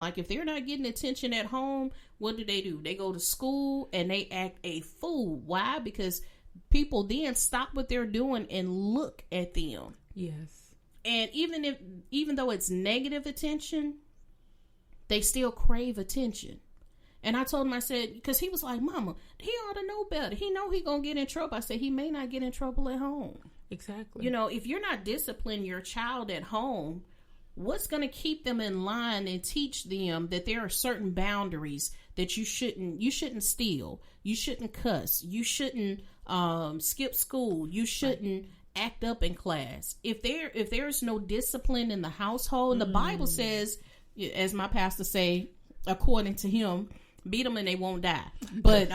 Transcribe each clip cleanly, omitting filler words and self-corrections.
Like, if they're not getting attention at home, what do? They go to school and they act a fool. Why? Because people then stop what they're doing and look at them. Yes. And even though it's negative attention, they still crave attention. And I told him, I said, because he was like, Mama, he ought to know better. He know he gonna get in trouble. I said, he may not get in trouble at home. Exactly. You know, if you're not disciplining your child at home, what's going to keep them in line and teach them that there are certain boundaries that you shouldn't steal, you shouldn't cuss, you shouldn't skip school, you shouldn't act up in class. If there's no discipline in the household, and the Bible says, as my pastor say, according to him, beat them and they won't die. But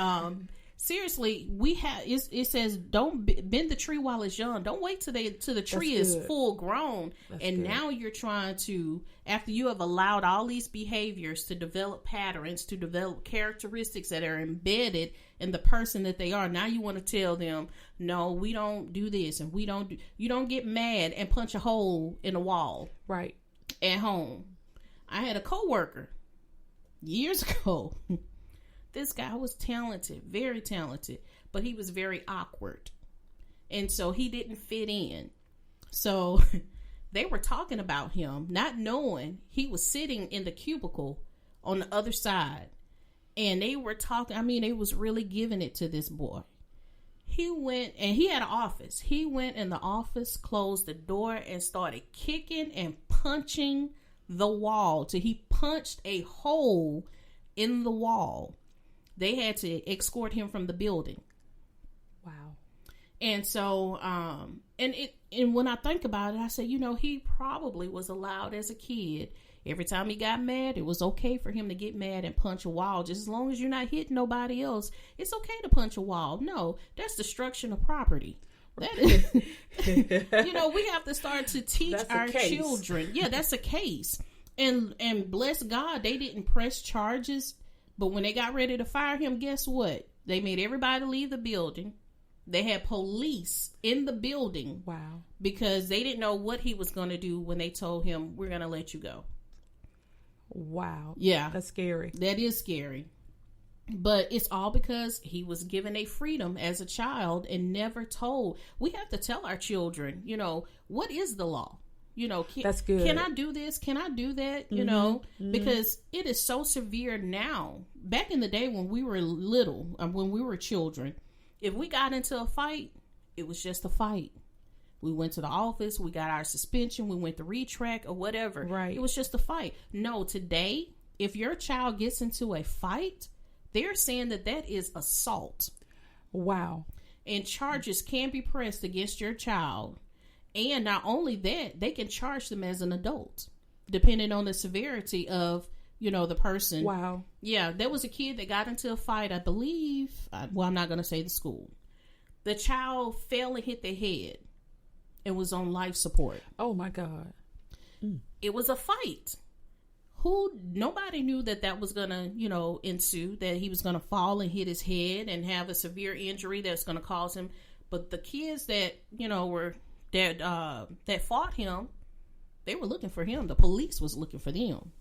seriously, it says, don't bend the tree while it's young. Don't wait till the tree is full grown. And now you're trying to, after you have allowed all these behaviors to develop patterns, to develop characteristics that are embedded in the person that they are, now you want to tell them, no, we don't do this, and you don't get mad and punch a hole in a wall. Right. At home. I had a coworker years ago. This guy was talented, very talented, but he was very awkward. And so he didn't fit in. So they were talking about him, not knowing he was sitting in the cubicle on the other side. And they were talking, I mean, they was really giving it to this boy. He went, and he had an office. He went in the office, closed the door, and started kicking and punching the wall till he punched a hole in the wall. They had to escort him from the building. Wow. And so, and when I think about it, I say, you know, he probably was allowed as a kid. Every time he got mad, it was okay for him to get mad and punch a wall. Just as long as you're not hitting nobody else, it's okay to punch a wall. No, that's destruction of property. That is, you know, we have to start to teach our children. Yeah, that's a case. And bless God, they didn't press charges. But when they got ready to fire him, guess what? They made everybody leave the building. They had police in the building. Wow. Because they didn't know what he was going to do when they told him, we're going to let you go. Wow. Yeah. That's scary. That is scary. But it's all because he was given a freedom as a child and never told. We have to tell our children, you know, what is the law? You know, that's good. Can I do this? Can I do that? You know, because it is so severe now. Back in the day when we were little, when we were children, if we got into a fight, it was just a fight. We went to the office, we got our suspension, we went to retrack or whatever. Right. It was just a fight. No, today, if your child gets into a fight, they're saying that is assault. Wow. And charges can be pressed against your child. And not only that, they can charge them as an adult, depending on the severity of, you know, the person. Wow. Yeah, there was a kid that got into a fight, I believe. Well, I'm not going to say the school. The child fell and hit their head and was on life support. Oh, my God. It was a fight. Nobody knew that was going to, you know, ensue, that he was going to fall and hit his head and have a severe injury that's going to cause him. But the kids that, you know, that fought him, they were looking for him. The police was looking for them.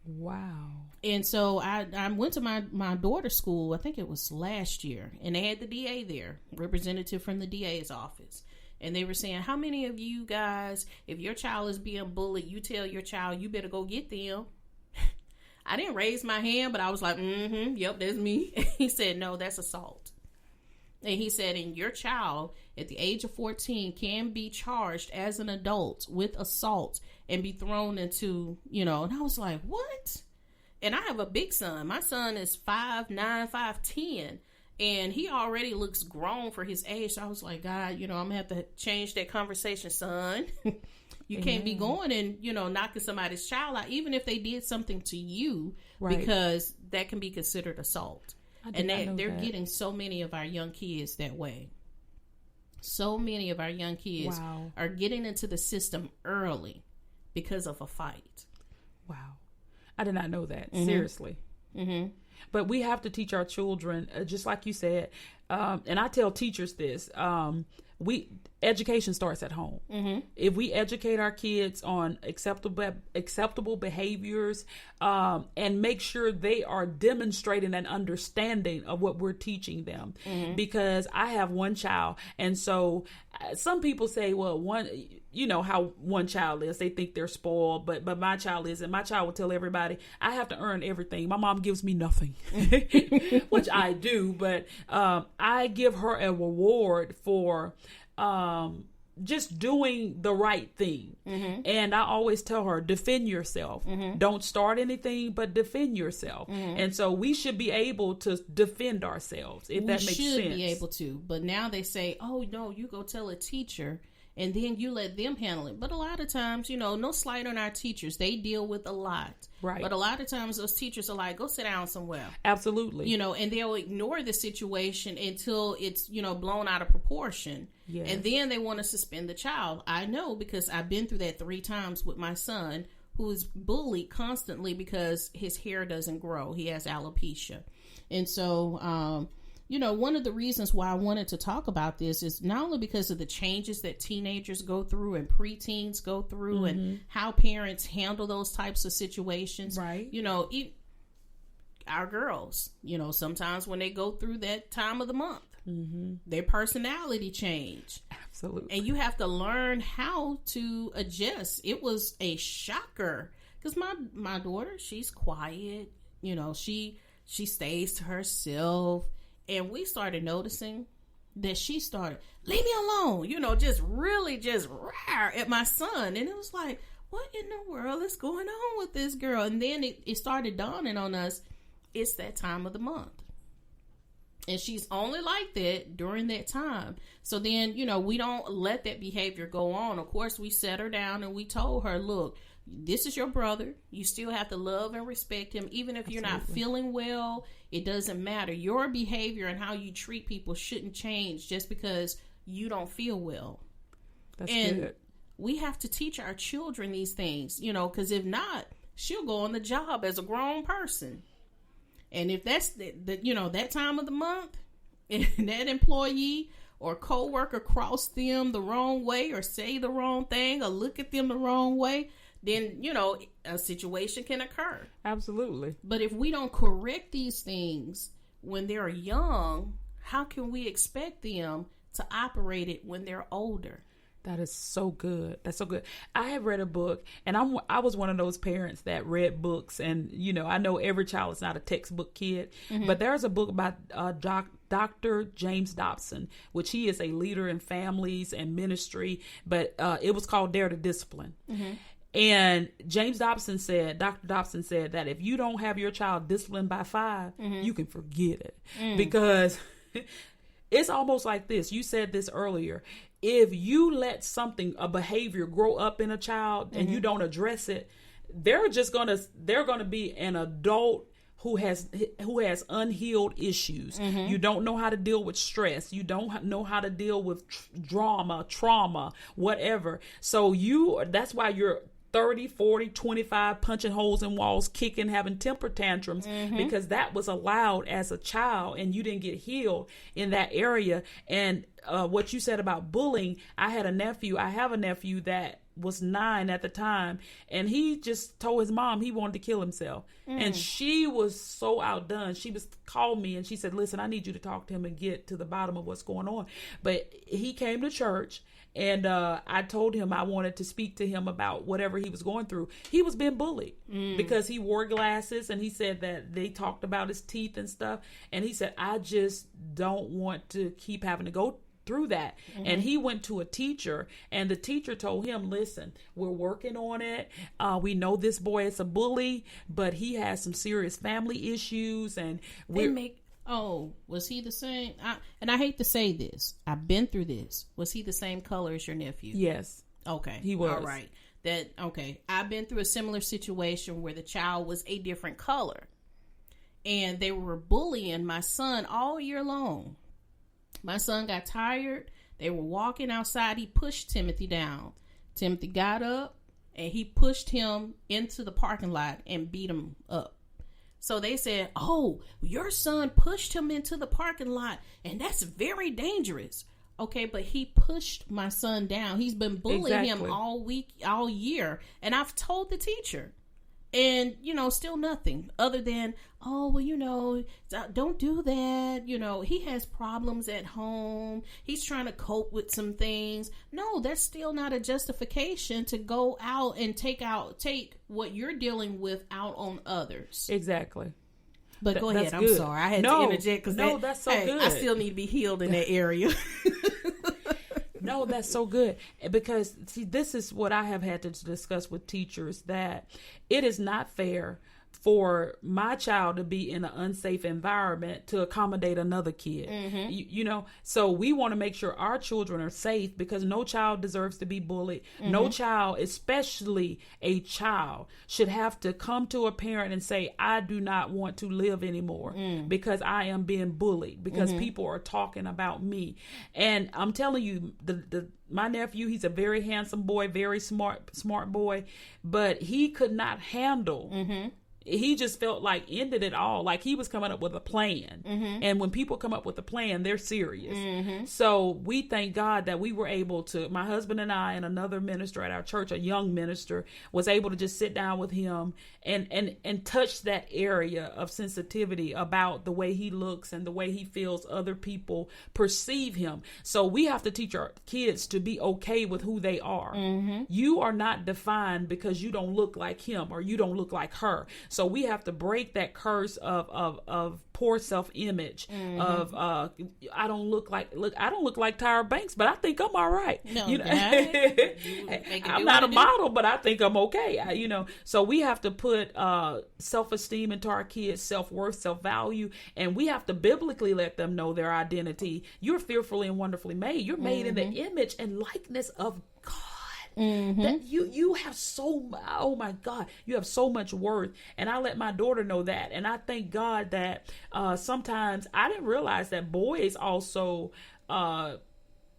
Wow. And so I went to my daughter's school, I think it was last year, and they had the DA there, representative from the DA's office. And they were saying, how many of you guys, if your child is being bullied, you tell your child, you better go get them. I didn't raise my hand, but I was like, yep, that's me. He said, no, that's assault. And he said, and your child at the age of 14 can be charged as an adult with assault and be thrown into, you know, and I was like, what? And I have a big son. My son is 5'9", 5'10", and he already looks grown for his age. So I was like, God, you know, I'm going to have to change that conversation, son. You can't be going and, you know, knocking somebody's child out, even if they did something to you, right, because that can be considered assault. And they're getting so many of our young kids that way. So many of our young kids are getting into the system early because of a fight. Wow. I did not know that. Seriously. But we have to teach our children, just like you said, and I tell teachers this, education starts at home. Mm-hmm. If we educate our kids on acceptable behaviors, and make sure they are demonstrating an understanding of what we're teaching them. Mm-hmm. Because I have one child, and so some people say, well, you know how one child is, they think they're spoiled, but my child isn't. My child will tell everybody, I have to earn everything. My mom gives me nothing, which I do, but I give her a reward for just doing the right thing. Mm-hmm. And I always tell her, defend yourself. Mm-hmm. Don't start anything, but defend yourself. Mm-hmm. And so we should be able to defend ourselves, if that makes sense. We should be able to. But now they say, oh, no, you go tell a teacher and then you let them handle it. But a lot of times, you know, no slight on our teachers. They deal with a lot. Right. But a lot of times those teachers are like, go sit down somewhere. Absolutely. You know, and they'll ignore the situation until it's, you know, blown out of proportion. Yes. And then they want to suspend the child. I know, because I've been through that 3 times with my son, who is bullied constantly because his hair doesn't grow. He has alopecia. And so, you know, one of the reasons why I wanted to talk about this is not only because of the changes that teenagers go through and preteens go through, mm-hmm. and how parents handle those types of situations. Right. You know, our girls, you know, sometimes when they go through that time of the month, mm-hmm. their personality change. Absolutely. And you have to learn how to adjust. It was a shocker because my daughter, she's quiet. You know, she stays to herself. And we started noticing that she started, leave me alone, you know, just really just rawr at my son. And it was like, what in the world is going on with this girl? And then it started dawning on us, it's that time of the month. And she's only like that during that time. So then, you know, we don't let that behavior go on. Of course, we set her down and we told her, look, this is your brother. You still have to love and respect him. Even if you're not feeling well, it doesn't matter. Your behavior and how you treat people shouldn't change just because you don't feel well. That's good. We have to teach our children these things, you know, because if not, she'll go on the job as a grown person. And if that's the you know, that time of the month, and that employee or coworker cross them the wrong way or say the wrong thing or look at them the wrong way, then, you know, a situation can occur. Absolutely. But if we don't correct these things when they're young, how can we expect them to operate it when they're older? That is so good. That's so good. I have read a book, and I was one of those parents that read books, and, you know, I know every child is not a textbook kid, mm-hmm. but there's a book by Dr. James Dobson, which he is a leader in families and ministry, but it was called Dare to Discipline. Mm-hmm. And Dr. Dobson said that if you don't have your child disciplined by 5, mm-hmm. you can forget it. Because it's almost like this. You said this earlier. If you let a behavior grow up in a child, mm-hmm. and you don't address it, they're going to be an adult who has unhealed issues. Mm-hmm. You don't know how to deal with stress. You don't know how to deal with trauma, whatever. So that's why you're 30, 40, 25, punching holes in walls, kicking, having temper tantrums, mm-hmm. because that was allowed as a child and you didn't get healed in that area. And what you said about bullying, I have a nephew that was 9 at the time, and he just told his mom he wanted to kill himself. And she was so outdone. She called me and she said, listen, I need you to talk to him and get to the bottom of what's going on. But he came to church, and I told him I wanted to speak to him about whatever he was going through. He was being bullied because he wore glasses, and he said that they talked about his teeth and stuff. And he said, I just don't want to keep having to go through that. Mm-hmm. And he went to a teacher, and the teacher told him, listen, we're working on it. We know this boy is a bully, but he has some serious family issues. And was he the same? And I hate to say this, I've been through this. Was he the same color as your nephew? Yes. Okay. He was. All right. I've been through a similar situation where the child was a different color, and they were bullying my son all year long. My son got tired. They were walking outside. He pushed Timothy down. Timothy got up, and he pushed him into the parking lot and beat him up. So they said, oh, your son pushed him into the parking lot, and that's very dangerous. Okay, but he pushed my son down. He's been bullying him all week, all year. And I've told the teacher. And, still nothing other than, oh, well, don't do that. He has problems at home. He's trying to cope with some things. No, that's still not a justification to go out and take what you're dealing with out on others. Exactly. But go ahead. I'm sorry. I had to interject because that's so good. I still need to be healed in that area. No, that's so good. Because, see, this is what I have had to discuss with teachers, that it is not fair for my child to be in an unsafe environment to accommodate another kid. Mm-hmm. So we want to make sure our children are safe, because no child deserves to be bullied. Mm-hmm. No child, especially a child, should have to come to a parent and say, I do not want to live anymore because I am being bullied, because people are talking about me. And I'm telling you, my nephew, he's a very handsome boy, very smart boy, but he could not handle he just felt like ended it all. Like he was coming up with a plan. Mm-hmm. And when people come up with a plan, they're serious. Mm-hmm. So we thank God that we were able to, my husband and I and another minister at our church, a young minister, was able to just sit down with him and touch that area of sensitivity about the way he looks and the way he feels other people perceive him. So we have to teach our kids to be okay with who they are. Mm-hmm. You are not defined because you don't look like him or you don't look like her. So we have to break that curse of poor self-image, of I don't look like Tyra Banks, but I think I'm all right. No, I'm not a model, but I think I'm okay. So we have to put self-esteem into our kids, self-worth, self-value, and we have to biblically let them know their identity. You're fearfully and wonderfully made. You're made in the image and likeness of God. Mm-hmm. That you have oh my God, you have so much worth. And I let my daughter know that. And I thank God that sometimes I didn't realize that boys also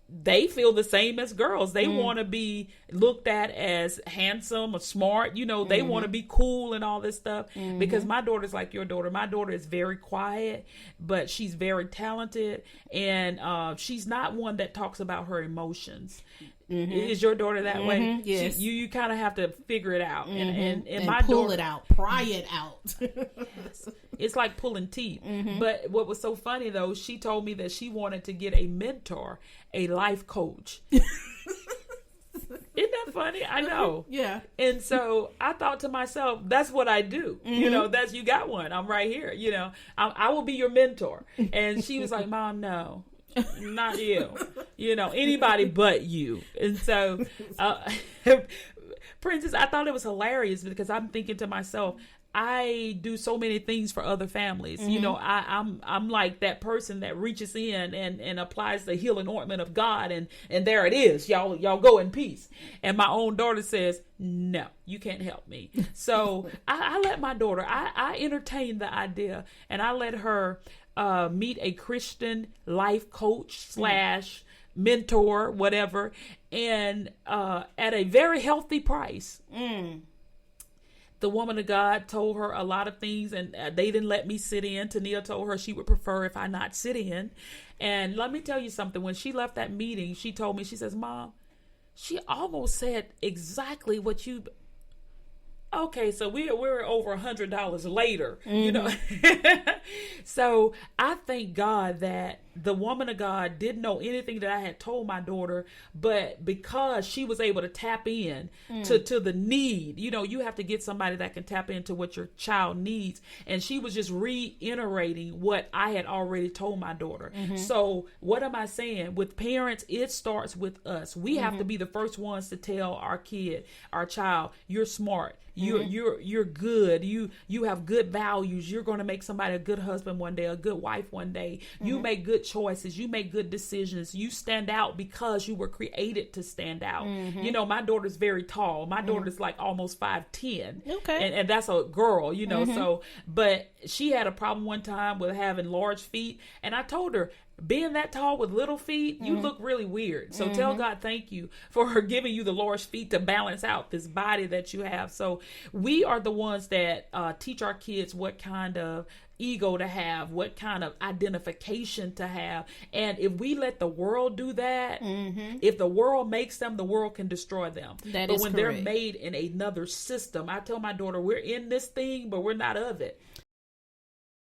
they feel the same as girls. They want to be looked at as handsome or smart. They want to be cool and all this stuff. Because my daughter's like your daughter. My daughter is very quiet, but she's very talented. And she's not one that talks about her emotions. Mm-hmm. Is your daughter that way? Yes. You kind of have to figure it out and my pull daughter, it out, pry it out. It's like pulling teeth. Mm-hmm. But what was so funny though, she told me that she wanted to get a mentor, a life coach. Isn't that funny? I know. Yeah. And so I thought to myself, that's what I do. Mm-hmm. You got one. I'm right here. I will be your mentor. And she was like, Mom, no. Not you, anybody but you. And so, Princess, I thought it was hilarious because I'm thinking to myself, I do so many things for other families. Mm-hmm. I'm like that person that reaches in and applies the healing ointment of God, and there it is. Y'all go in peace. And my own daughter says, no, you can't help me. So I let my daughter, I entertain the idea, and I let her meet a Christian life coach / mentor, whatever, and at a very healthy price. The woman of God told her a lot of things, and they didn't let me sit in. Tania told her she would prefer if I not sit in. And let me tell you something. When she left that meeting, she told me, she says, Mom, she almost said exactly what you... Okay, so we're over $100 later, So I thank God that the woman of God didn't know anything that I had told my daughter, but because she was able to tap in to the need, you have to get somebody that can tap into what your child needs. And she was just reiterating what I had already told my daughter. Mm-hmm. So what am I saying? With parents, it starts with us. We have to be the first ones to tell our kid, our child, you're smart. You're good. You have good values. You're going to make somebody a good husband one day, a good wife one day. You make good choices. You make good decisions. You stand out because you were created to stand out. My daughter's very tall. My daughter's like almost 5'10". Okay. And that's a girl, so, but she had a problem one time with having large feet. And I told her, being that tall with little feet, you look really weird. So tell God thank you for giving you the large feet to balance out this body that you have. So we are the ones that teach our kids what kind of ego to have, what kind of identification to have. And if we let the world do that, if the world makes them, the world can destroy them. But when they're made in another system, I tell my daughter, we're in this thing, but we're not of it.